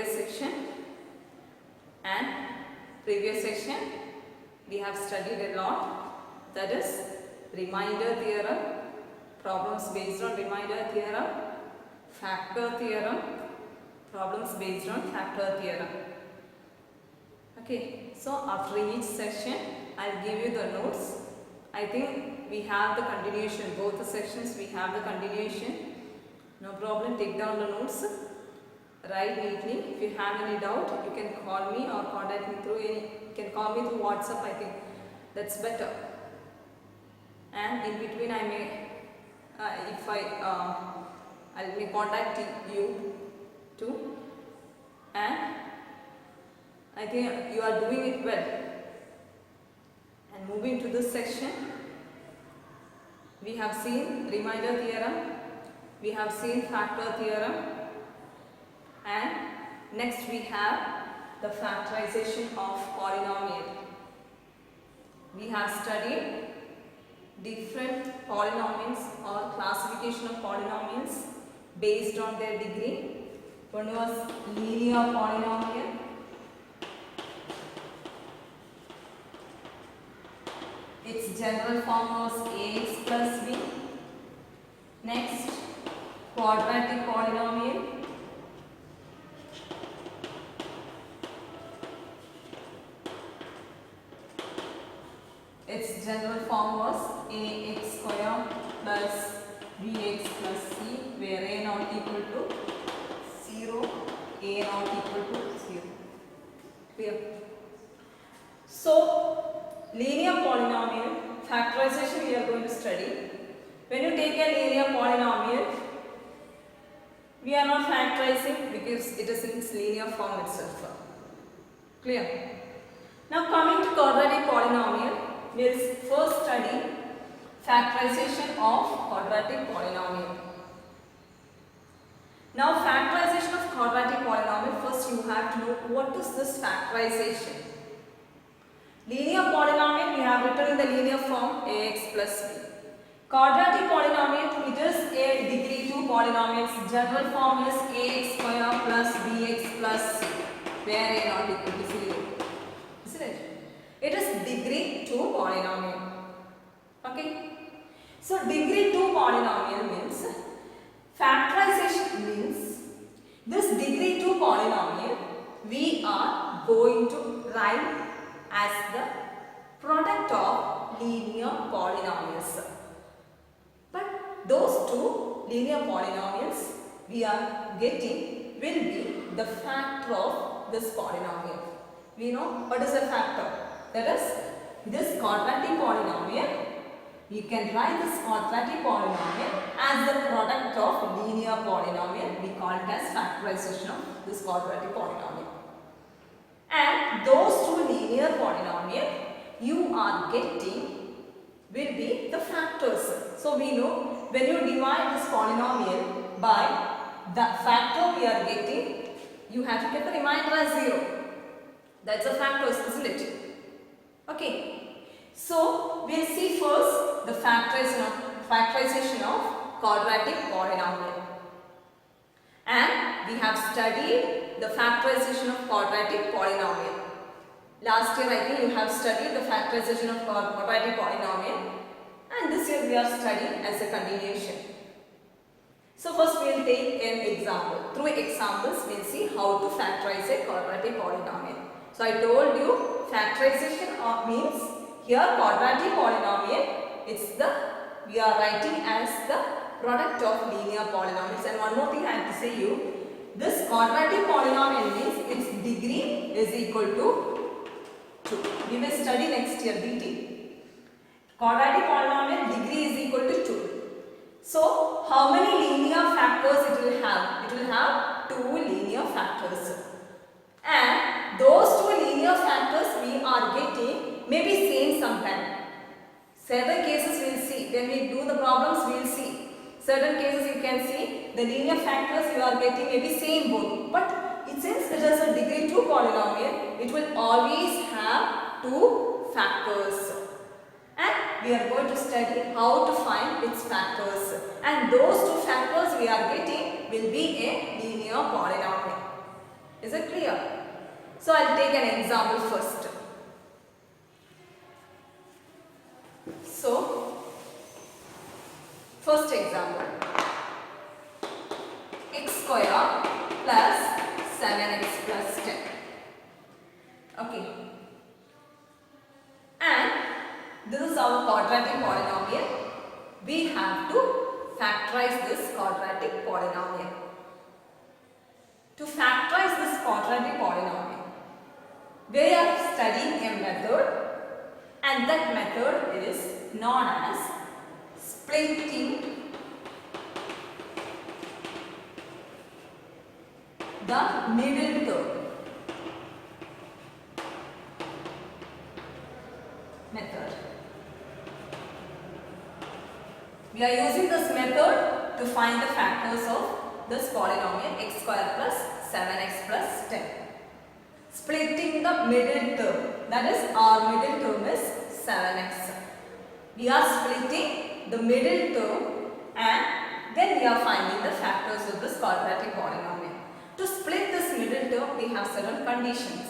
previous section, and previous section we have studied a lot, that is remainder theorem, problems based on remainder theorem, factor theorem, problems based on factor theorem. Okay, so after each session I'll give you the notes. I think we have the continuation, both the sections we have the continuation. No problem, take down the notes, write neatly. If you have any doubt, you can call me or contact me through any, you can call me through WhatsApp, I think that's better. And in between I may, if I may contact you too. And I think you are doing it well. And moving to this section, we have seen remainder theorem, we have seen factor theorem, and next we have the factorization of polynomial. We have studied different polynomials or classification of polynomials based on their degree. One was linear polynomial, its general form was ax plus b. Next, quadratic polynomial, its general form was ax square plus bx plus c, where a not equal to 0, a not equal to 0. Clear? So, linear polynomial factorization we are going to study. When you take a linear polynomial, we are not factorizing because it is in its linear form itself. Clear? Now coming to quadratic polynomial, we will first study factorization of quadratic polynomial. Now factorization of quadratic polynomial, first you have to know what is this factorization. Linear polynomial we have written in the linear form ax plus b. Quadratic polynomial, it is a degree 2 polynomial. Its general form is ax square plus bx plus c, where a not equal to 0. Isn't it? It is degree 2 polynomial. Okay. So degree 2 polynomial means, factorization means this degree 2 polynomial we are going to write as the product of linear polynomials. But those two linear polynomials we are getting will be the factor of this polynomial. We know what is a factor. That is, this quadratic polynomial, you can write this quadratic polynomial as the product of linear polynomial. We call it as factorization of this quadratic polynomial. And those two linear polynomial you are getting will be the factors. So we know when you divide this polynomial by the factor we are getting, you have to get the remainder as 0. That's the factors, isn't it? Okay. So we'll see first the factorization of quadratic polynomial. And we have studied the factorization of quadratic polynomial. Last year I think you have studied the factorization of quadratic polynomial, and this year we are studying as a continuation. So first we will take an example. Through examples we will see how to factorize a quadratic polynomial. So I told you factorization means here quadratic polynomial, we are writing as the product of linear polynomials. And one more thing I have to say you, this quadratic polynomial means its degree is equal to 2. We will study next year detail. Quadratic polynomial degree is equal to 2. So how many linear factors it will have? It will have 2 linear factors. And those 2 linear factors we are getting may be same sometime. Certain cases we will see. When we do the problems we will see. Certain cases you can see the linear factors you are getting may be same both. But since it is a degree 2 polynomial, it will always have 2 factors. And we are going to study how to find its factors. And those 2 factors we are getting will be a linear polynomial. Is it So I'll take an example first. So first example, x square plus 7x plus 10. Okay. And this is our quadratic polynomial. We have to factorize this quadratic polynomial. To factorize this quadratic polynomial, we are studying a method, and that method is known as splitting the middle term method. We are using this method to find the factors of this polynomial x square plus 7x plus 10. Splitting the middle term, that is our middle term is 7x. We are splitting the middle term and then we are finding the factors of this quadratic polynomial. To split this middle term, we have certain conditions.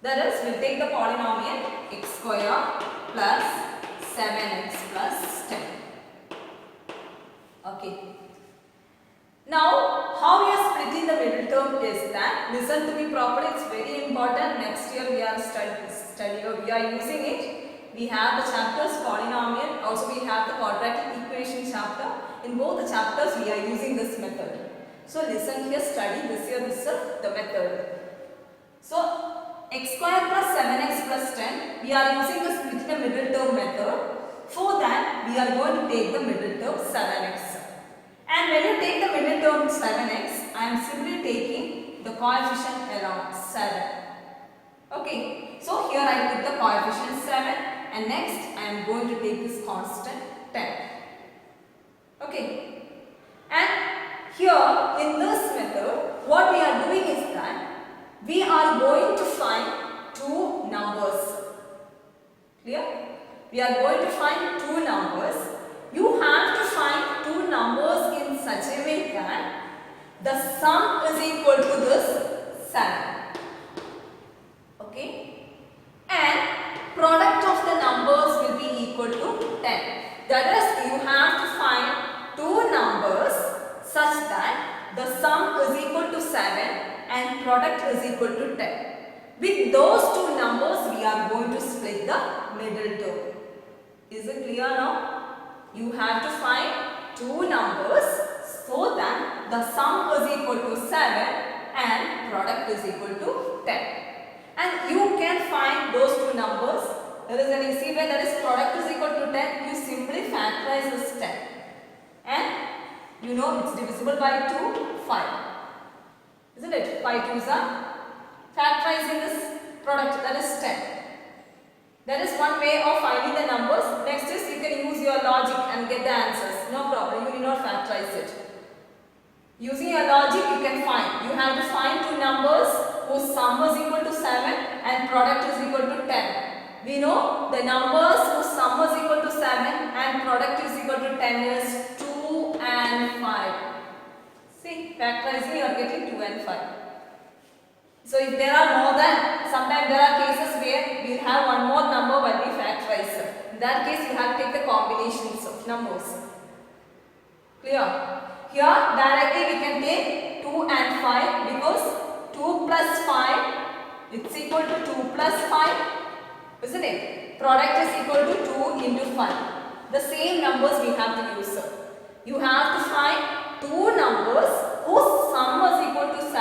That is, we will take the polynomial x square plus 7x plus 10. Okay. Now, how we are splitting the middle term is that, listen to me properly, it's very important. Next year we are we are using it. We have the chapters polynomial, also we have the quadratic equation chapter. In both the chapters we are using this method. So listen here, study this year itself the method. So x square plus 7x plus 10, we are using the split the middle term method. For that, we are going to take the middle term 7x. And when you take the middle term 7x, I am simply taking the coefficient around 7. Okay, so here I put the coefficient 7 and next I am going to take this constant 10. Okay, and here in this method, what we are doing is that we are going to find two numbers. Clear? We are going to find two numbers. You have to find two numbers in such a way that the sum is equal to this 7. Okay? And product of the numbers will be equal to 10. That is, you have to find two numbers such that the sum is equal to 7 and product is equal to 10. With those two numbers, we are going to split the middle term. Is it clear now? You have to find two numbers so that the sum is equal to 7 and product is equal to 10. And you can find those two numbers. There is an easy way, that is product is equal to 10. You simply factorize this 10. And you know it's divisible by 2, 5. Isn't it? 5 2s are factorizing this product, that is 10. That is one way of finding the numbers. Next is you can use your logic and get the answers. No problem, you need not factorize it. Using your logic you can find. You have to find two numbers whose sum is equal to 7 and product is equal to 10. We know the numbers whose sum is equal to 7 and product is equal to 10 is 2 and 5. See, factorizing you are getting 2 and 5. So if there are more than, sometimes there are cases where we have one more number but we factorize. In that case you have to take the combinations of numbers. Clear? Here directly we can take 2 and 5 because 2 plus 5 it's equal to 2 plus 5, isn't it? Product is equal to 2 into 5. The same numbers we have to use. You have to find two numbers whose sum is equal to 7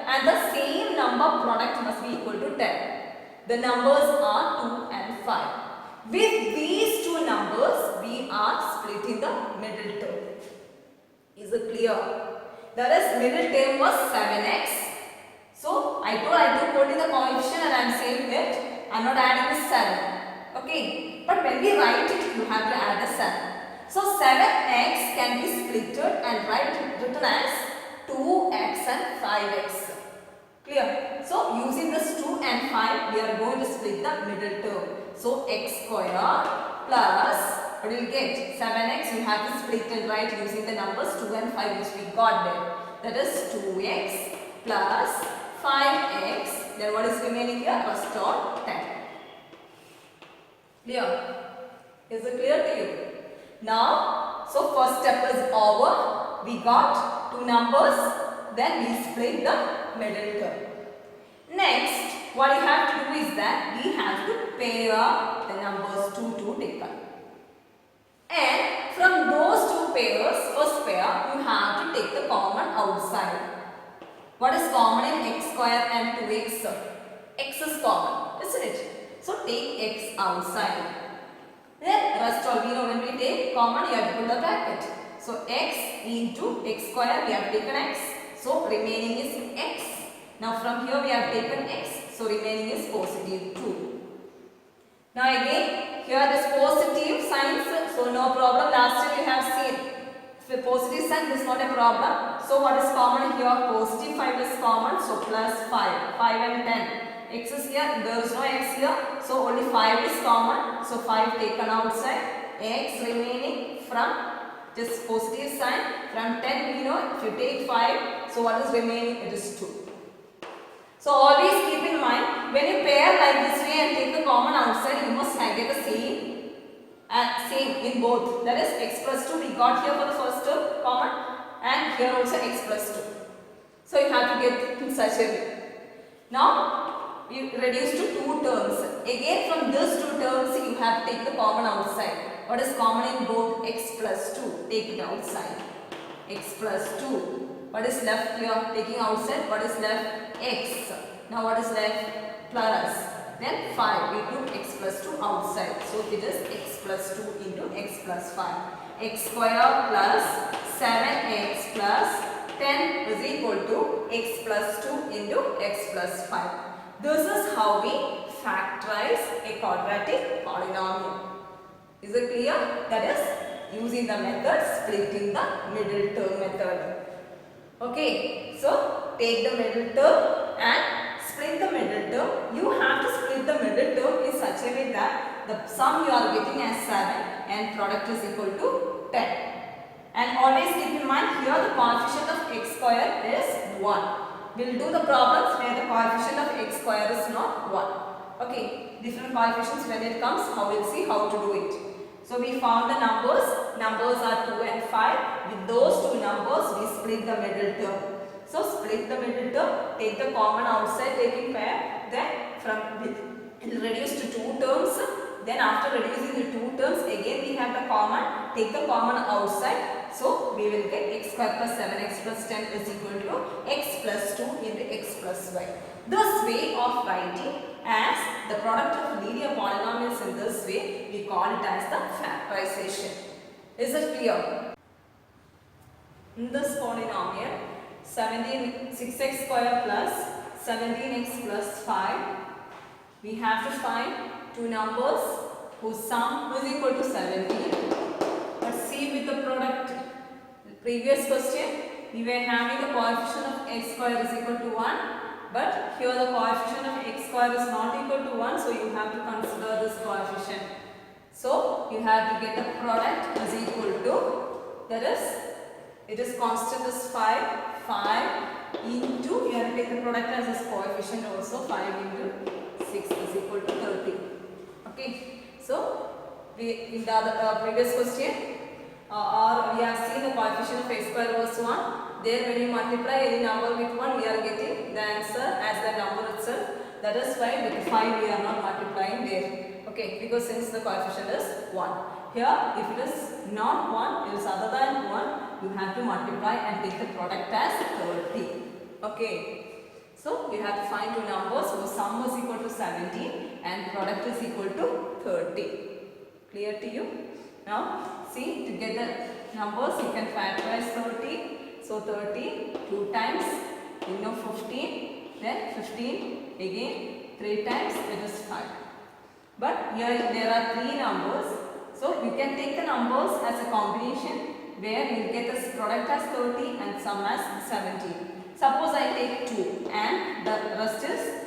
and the same number product must be equal to 10. The numbers are 2 and 5. With these two numbers, we are splitting the middle term. Is it clear? That is, middle term was 7x. So, I took only the coefficient and I am saying that I am not adding the 7. Okay. But when we write it, you have to add the 7. So, 7x can be splitted and written as 2x and 5x. Clear? So, using this 2 and 5, we are going to split the middle term. So, x square plus, what do you get? 7x, you have to split and write using the numbers 2 and 5 which we got there. That is 2x plus 5x. Then what is remaining here? Rest on 10. Clear? Is it clear to you? Now, so first step is over. We got two numbers. Then we split the middle term. Next, what you have to do is that we have to pair the numbers 2 to taken. And from those two pairs, first pair, you have to take the common outside. What is common in x square and 2x? X is common, isn't it? So take x outside. Then rest all we know when we take common, you have to put the bracket. So x into x square, we have taken x. So remaining is x. Now from here we have taken x. So remaining is positive 2. Now again, here this positive signs. So no problem. Last time we have seen. If a positive sign, this is not a problem. So what is common here? Positive 5 is common. So plus 5. 5 and 10. X is here. There is no x here. So only 5 is common. So 5 taken outside. X remaining from this positive sign. From 10 we know if you take 5. So what is remaining? It is 2. So always keep in mind when you pair like this way and take the common outside, you must get the same in both. That is x plus 2 we got here for the first term common and here also x plus 2. So you have to get in such a way. Now you reduce to two terms. Again from these two terms you have to take the common outside. What is common in both? X plus 2. Take it outside. X plus 2. What is left here? Taking outside. What is left? X. Now what is left? Plus. Then 5. We took x plus 2 outside. So it is x plus 2 into x plus 5. X square plus 7x plus 10 is equal to x plus 2 into x plus 5. This is how we factorize a quadratic polynomial. Is it clear? That is using the method splitting the middle term method. Okay, so take the middle term and split the middle term. You have to split the middle term in such a way that the sum you are getting as 7 and product is equal to 10. And always keep in mind here the coefficient of x square is 1. We will do the problems where the coefficient of x square is not 1. Okay, different coefficients when it comes, how we will see how to do it. So we found the numbers. Numbers are 2 and 5. With those two numbers, we split the middle term. So split the middle term, take the common outside, taking pair. Then from it will reduce to two terms. Then after reducing the two terms, again we have the common. Take the common outside. So we will get x square plus 7x plus 10 is equal to x plus 2 into x plus y. This way of writing as the product of linear polynomials in this way, we call it as the factorization. Is it clear? In this polynomial, 6x square plus 17x plus 5, we have to find two numbers whose sum is equal to 17. But see with the product, the previous question, we were having the coefficient of x square is equal to 1. But here the coefficient of x square is not equal to 1, so you have to consider this coefficient. So you have to get the product is equal to, that is, it is constant is 5 into, you have to take the product as this coefficient also, 5 into 6 is equal to 30. Okay, so we in the other, previous question, we have seen the coefficient of x square was 1. There when you multiply any number with 1, we are getting the answer as the number itself. That is why with 5 we are not multiplying there. Okay, because since the coefficient is 1. Here if it is not 1, it is other than 1, you have to multiply and take the product as 30. Okay. So you have to find two numbers whose sum is equal to 17 and product is equal to 30. Clear to you? Now see, to get the numbers you can factorize 30. So 30, 2 times, you know 15, then 15, again 3 times, it is 5. But here there are 3 numbers. So you can take the numbers as a combination where you get this product as 30 and sum as 17. Suppose I take 2 and the rest is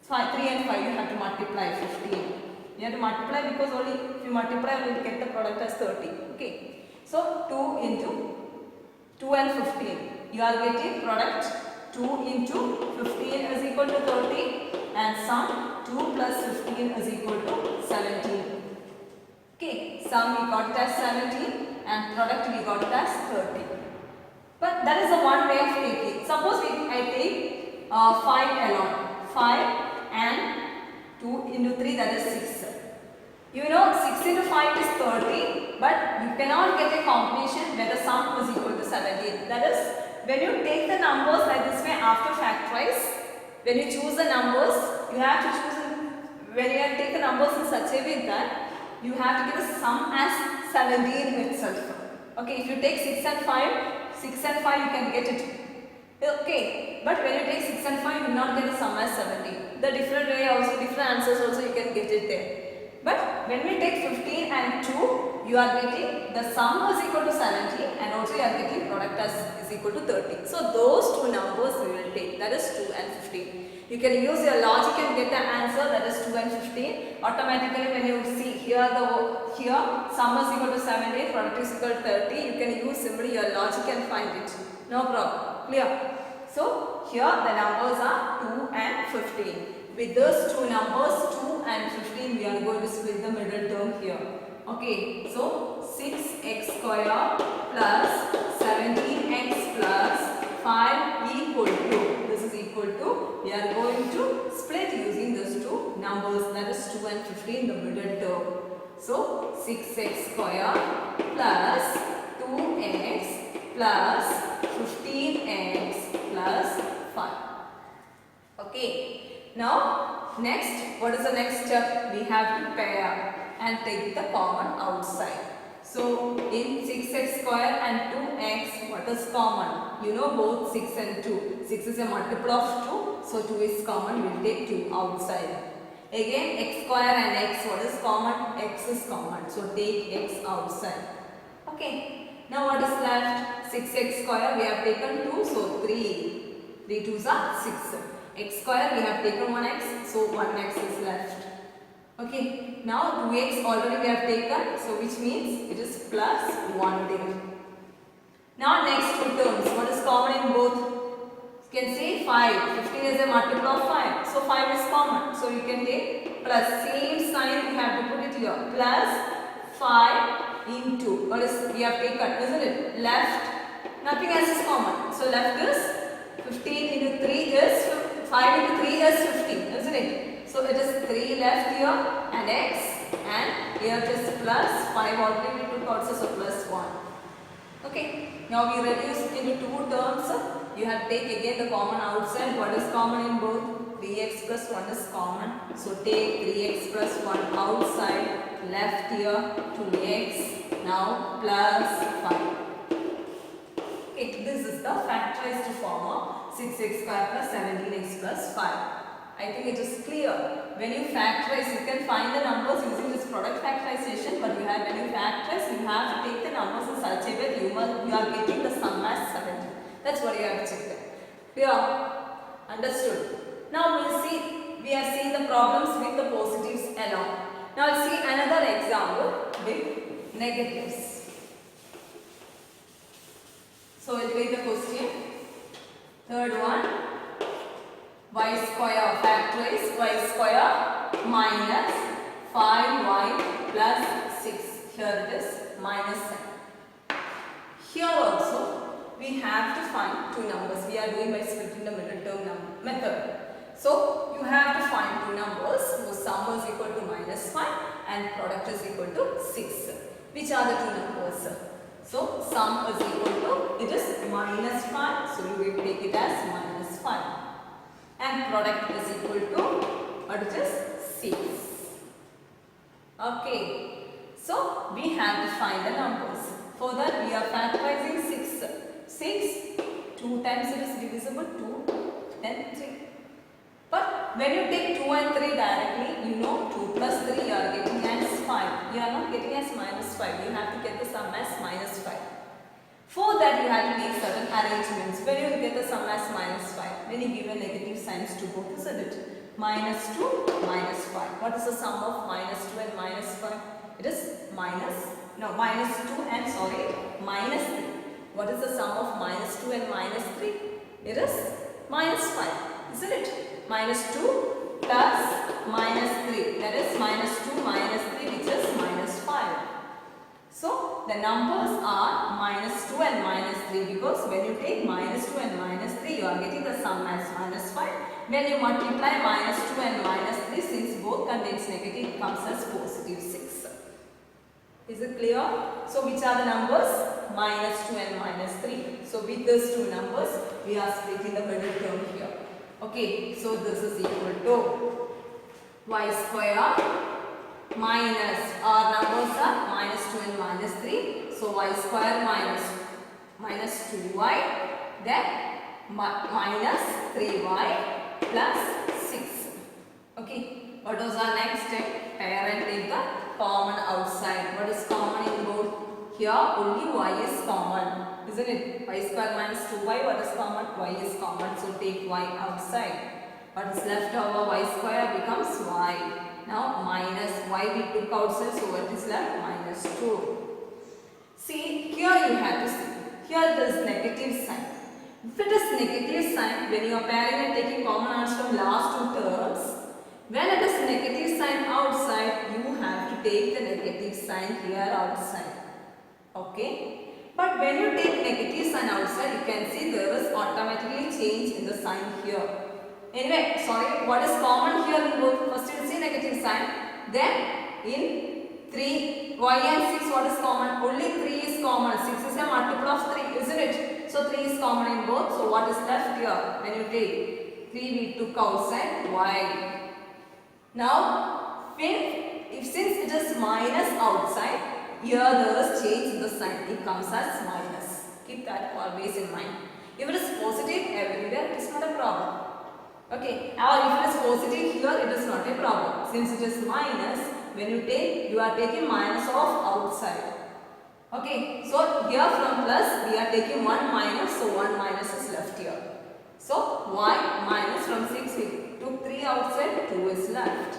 5, 3 and 5, you have to multiply 15. You have to multiply because only if you multiply you will get the product as 30. Okay. So 2 into 2 and 15. You are getting product 2 into 15 is equal to 30 and sum 2 plus 15 is equal to 17. Okay, sum we got it as 17 and product we got it as 30. But that is the one way of taking. Suppose I take 5 alone. 5 and 2 into 3, that is 6. You know 6 into 5 is 30, but you cannot get a combination where the sum is equal to 17. That is, when you take the numbers like this way after factorize, when you choose the numbers, you have to choose, when you take the numbers in such a way that you have to get the sum as 17 itself. Okay, if you take 6 and 5 you can get it. Okay, but when you take 6 and 5 you will not get the sum as 17. The different way also, different answers also you can get it there. But when we take 15 and 2, you are getting the sum is equal to 70 and also you are getting product as is equal to 30. So those two numbers we will take, that is 2 and 15. You can use your logic and get the answer, that is 2 and 15. Automatically when you see here sum is equal to 70, product is equal to 30, you can use simply your logic and find it. No problem. Clear? So here the numbers are 2 and 15. With those two numbers 2 and 15 we are going to split the middle term here. Okay, so 6x square plus 17x plus 5 equal to, this is equal to, we are going to split using those two numbers, that is 2 and 15, the middle term. So 6x square plus 2x plus 15x plus 5. Okay. Now next, what is the next step? We have to pair and take the common outside. So in 6x square and 2x, what is common? You know both 6 and 2. 6 is a multiple of 2, so 2 is common, we will take 2 outside. Again x square and x, what is common? X is common, so take x outside. Okay, now what is left? 6x square we have taken 2, so 3. 3 2s are 6. X square we have taken 1x, so 1x is left. Okay, now 2x already we have taken, so which means it is plus 1 there. Now next two terms, what is common in both? You can say 5, 15 is a multiple of 5, so 5 is common, so you can take plus, same sign you have to put it here, plus 5 into, what is we have taken, isn't it? Left, nothing else is common, so left is 15 into 3 is 5 into 3 is 15, isn't it? So it is 3 left here and x, and here it is plus 5 already we took also, so plus 1. Okay, now we reduce into two terms. You have to take again the common outside. What is common in both? 3x plus 1 is common. So take 3x plus 1 outside, left here 2x, now plus 5. Okay, this is the factorized form of 6x square plus 17x plus 5. I think it is clear. When you factorize, you can find the numbers using this product factorization, but when you factorize, you have to take the numbers in such a way you are getting the sum as 70. That's what you have to check. Clear? Understood? Now we are seeing the problems with the positives alone. Now let's see another example with negatives. So we'll take the question. Third one. Y square factorize y square minus 5y plus 6. Here it is minus 7. Here also we have to find two numbers. We are doing by splitting the middle term method. So you have to find two numbers whose sum is equal to minus 5 and product is equal to 6. Which are the two numbers? So sum is equal to, it is minus 5. So you will take it as minus 5. And product is equal to, what it is? 6. Okay. So we have to find the numbers. For that we are factorizing 6. 6, 2 times it is divisible, 2, then 3. But when you take 2 and 3 directly, you know 2 plus 3 you are getting as 5. You are not getting as minus 5. You have to get the sum as minus 5. For that you have to make certain arrangements. When you get the sum as minus 5, then you give a negative signs to both, isn't it? Minus 2, minus 5. What is the sum of minus 2 and minus 5? It is minus 2 and minus 3. What is the sum of minus 2 and minus 3? It is minus 5, isn't it? Minus 2 plus minus 3, that is minus 2 minus 3, which is minus 5. So the numbers are minus 2 and minus 3, because when you take minus 2 and minus 3, you are getting the sum as minus 5. When you multiply minus 2 and minus 3, since both contains negative, it comes as positive 6. Is it clear? So which are the numbers? Minus 2 and minus 3. So with these two numbers, we are splitting the middle term here. Okay, so this is equal to y square minus, our numbers are minus 2 and minus 3. So y square minus 2y, then minus 3y plus 6. Okay, what was our next step? Pair and take the common outside. What is common in both? Here only y is common, isn't it? Y square minus 2y, what is common? Y is common, so take y outside. What is left over? Y square becomes y. Now minus y we took outside, so what is left? Minus 2. See, here you have to see. Here there is negative sign. If it is negative sign, when you are pairing and taking common answer from last two terms, when it is negative sign outside, you have to take the negative sign here outside. Okay? But when you take negative sign outside, you can see there is automatically change in the sign here. Anyway, sorry, what is common here in both? First you will see negative sign. Then in 3, y and 6, what is common? Only 3 is common. 6 is a multiple of 3, isn't it? So 3 is common in both. So what is left here? When you take 3, we took outside y. Now, since it is minus outside, here there is change in the sign. It comes as minus. Keep that always in mind. If it is positive everywhere, it is not a problem. Okay, or if it is positive here, it is not a problem. Since it is minus, when you take, you are taking minus of outside. Okay, so here from plus, we are taking 1 minus, so 1 minus is left here. So y minus, from 6 we took 3 outside, 2 is left.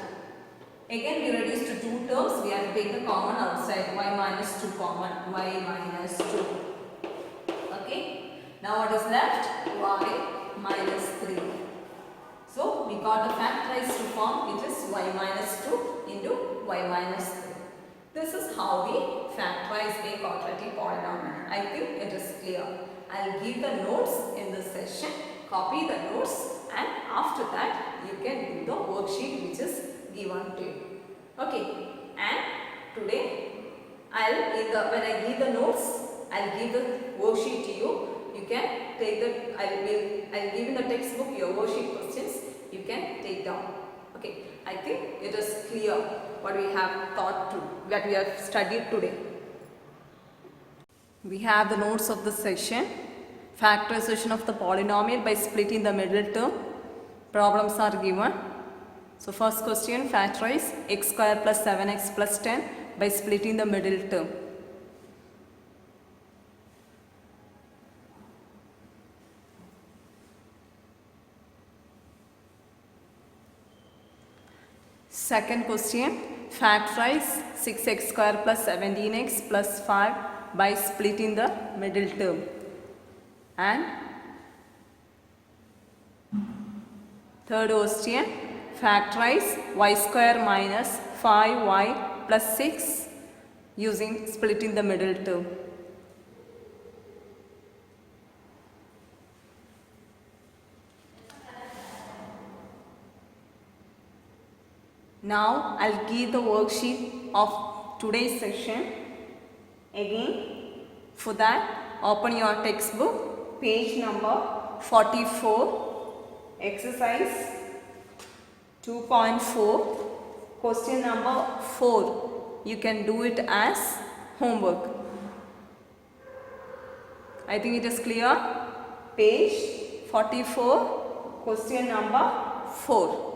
Again we reduce to 2 terms, we have to take the common outside, y minus 2 common, y minus 2. Okay, now what is left? Y minus 3. So we got the factorized form, it is y minus 2 into y minus 3. This is how we factorize a quadratic polynomial. I think it is clear. I will give the notes in this session, copy the notes, and after that you can do the worksheet which is given to you. Okay, and today when I give the notes, I will give the worksheet to you. You can take the, I will give in the textbook your worksheet questions. You can take down. Okay, I think it is clear what we have taught to, what we have studied today. We have the notes of the session. Factorization of the polynomial by splitting the middle term. Problems are given. So first question, factorize x square plus 7x plus 10 by splitting the middle term. Second question, factorize 6x square plus 17x plus 5 by splitting the middle term. And third question, factorize y square minus 5y plus 6 using splitting the middle term. Now I'll give the worksheet of today's session. Again, for that, open your textbook, page number 44, exercise 2.4, question number 4. You can do it as homework. I think it is clear. Page 44, question number 4.